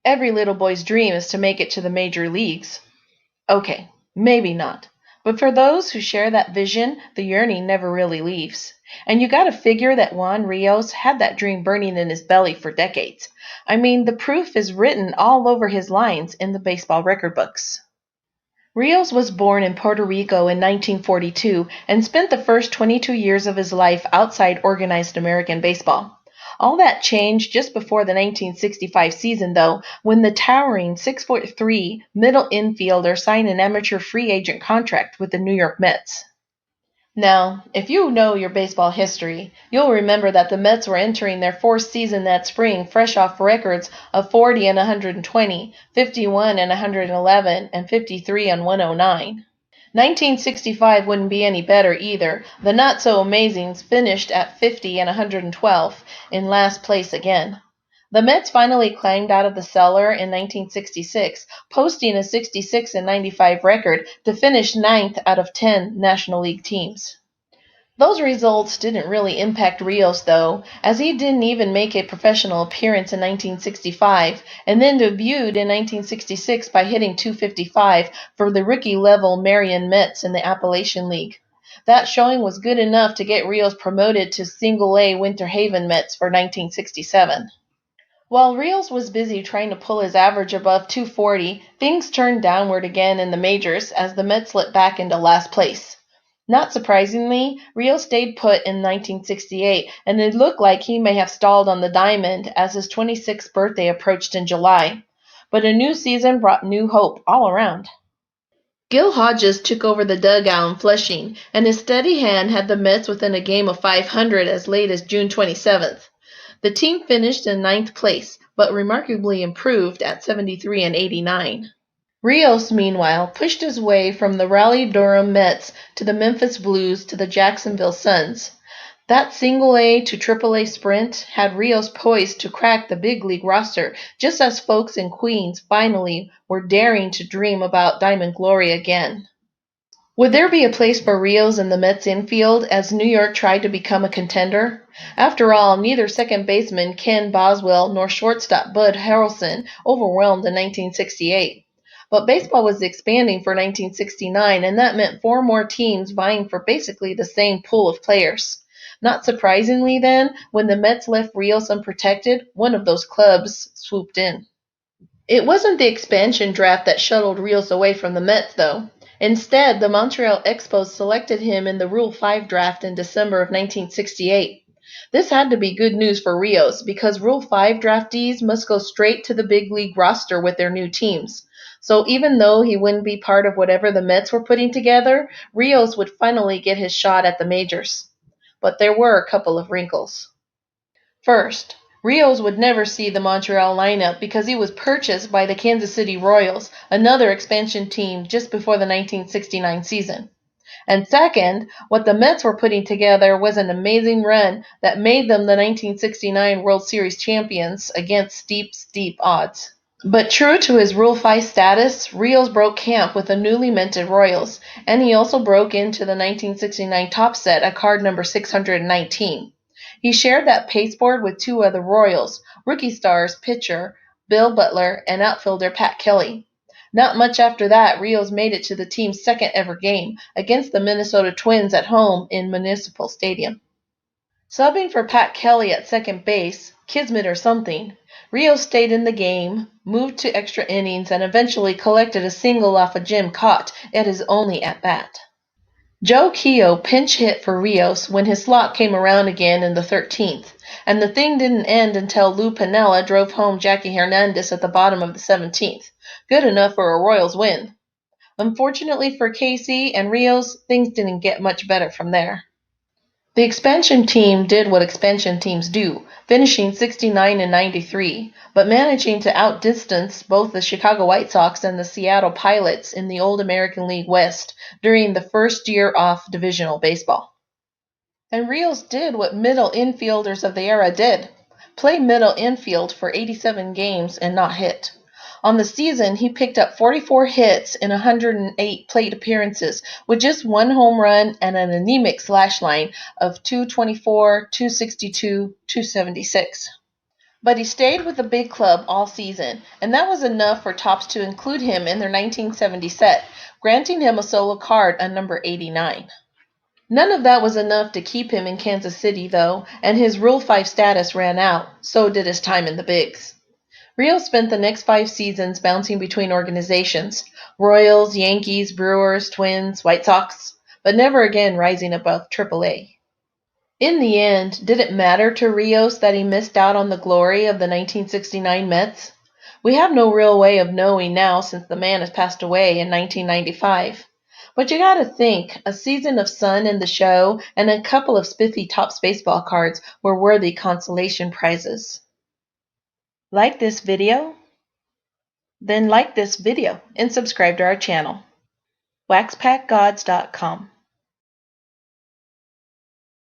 Every little boy's dream is to make it to the major leagues. Okay, maybe not. But for those who share that vision, the yearning never really leaves. And you gotta figure that Juan Rios had that dream burning in his belly for decades. I mean, the proof is written all over his lines in the baseball record books. Rios was born in Puerto Rico in 1942 and spent the first 22 years of his life outside organized American baseball. All that changed just before the 1965 season, though, when the towering 6'3" middle infielder signed an amateur free agent contract with the New York Mets. Now, if you know your baseball history, you'll remember that the Mets were entering their fourth season that spring fresh off records of 40 and 120, 51 and 111, and 53 and 109. 1965 wouldn't be any better either. The not-so-amazings finished at 50 and 112, in last place again. The Mets finally climbed out of the cellar in 1966, posting a 66 and 95 record to finish ninth out of 10 National League teams. Those results didn't really impact Rios, though, as he didn't even make a professional appearance in 1965 and then debuted in 1966 by hitting .255 for the rookie-level Marion Mets in the Appalachian League. That showing was good enough to get Rios promoted to Single-A Winter Haven Mets for 1967. While Rios was busy trying to pull his average above .240, things turned downward again in the majors as the Mets slipped back into last place. Not surprisingly, Rios stayed put in 1968, and it looked like he may have stalled on the diamond as his 26th birthday approached in July. But a new season brought new hope all around. Gil Hodges took over the dugout in Flushing, and his steady hand had the Mets within a game of .500 as late as June 27th. The team finished in ninth place, but remarkably improved at 73 and 89. Rios, meanwhile, pushed his way from the Raleigh-Durham Mets to the Memphis Blues to the Jacksonville Suns. That Single-A to Triple-A sprint had Rios poised to crack the big league roster, just as folks in Queens finally were daring to dream about Diamond Glory again. Would there be a place for Rios in the Mets infield as New York tried to become a contender? After all, neither second baseman Ken Boswell nor shortstop Bud Harrelson overwhelmed in 1968. But baseball was expanding for 1969, and that meant 4 more teams vying for basically the same pool of players. Not surprisingly, then, when the Mets left Rios unprotected, one of those clubs swooped in. It wasn't the expansion draft that shuttled Rios away from the Mets, though. Instead, the Montreal Expos selected him in the Rule 5 draft in December of 1968. This had to be good news for Rios because Rule 5 draftees must go straight to the big league roster with their new teams. So even though he wouldn't be part of whatever the Mets were putting together, Rios would finally get his shot at the majors. But there were a couple of wrinkles. First, Rios would never see the Montreal lineup because he was purchased by the Kansas City Royals, another expansion team just before the 1969 season. And second, what the Mets were putting together was an amazing run that made them the 1969 World Series champions against steep odds. But true to his Rule 5 status, Rios broke camp with the newly minted Royals, and he also broke into the 1969 top set at card number 619. He shared that pasteboard with 2 other Royals, rookie stars pitcher Bill Butler and outfielder Pat Kelly. Not much after that, Rios made it to the team's second ever game against the Minnesota Twins at home in Municipal Stadium. Subbing for Pat Kelly at second base, kismet or something, Rios stayed in the game, moved to extra innings, and eventually collected a single off a Jim Cott at his only at-bat. Joe Keogh pinch hit for Rios when his slot came around again in the 13th, and the thing didn't end until Lou Piniella drove home Jackie Hernandez at the bottom of the 17th. Good enough for a Royals win. Unfortunately for Casey and Rios, things didn't get much better from there. The expansion team did what expansion teams do, finishing 69 and 93, but managing to outdistance both the Chicago White Sox and the Seattle Pilots in the old American League West during the first year off divisional baseball. And Rios did what middle infielders of the era did, play middle infield for 87 games and not hit. On the season, he picked up 44 hits in 108 plate appearances with just 1 home run and an anemic slash line of .224, .262, .276. But he stayed with the big club all season, and that was enough for Topps to include him in their 1970 set, granting him a solo card on number 89. None of that was enough to keep him in Kansas City, though, and his Rule 5 status ran out. So did his time in the bigs. Rios spent the next 5 seasons bouncing between organizations: Royals, Yankees, Brewers, Twins, White Sox, but never again rising above AAA. In the end, did it matter to Rios that he missed out on the glory of the 1969 Mets? We have no real way of knowing now since the man has passed away in 1995. But you gotta think, a season of sun in the show and a couple of spiffy Topps baseball cards were worthy consolation prizes. Like this video? Then like this video and subscribe to our channel. waxpackgods.com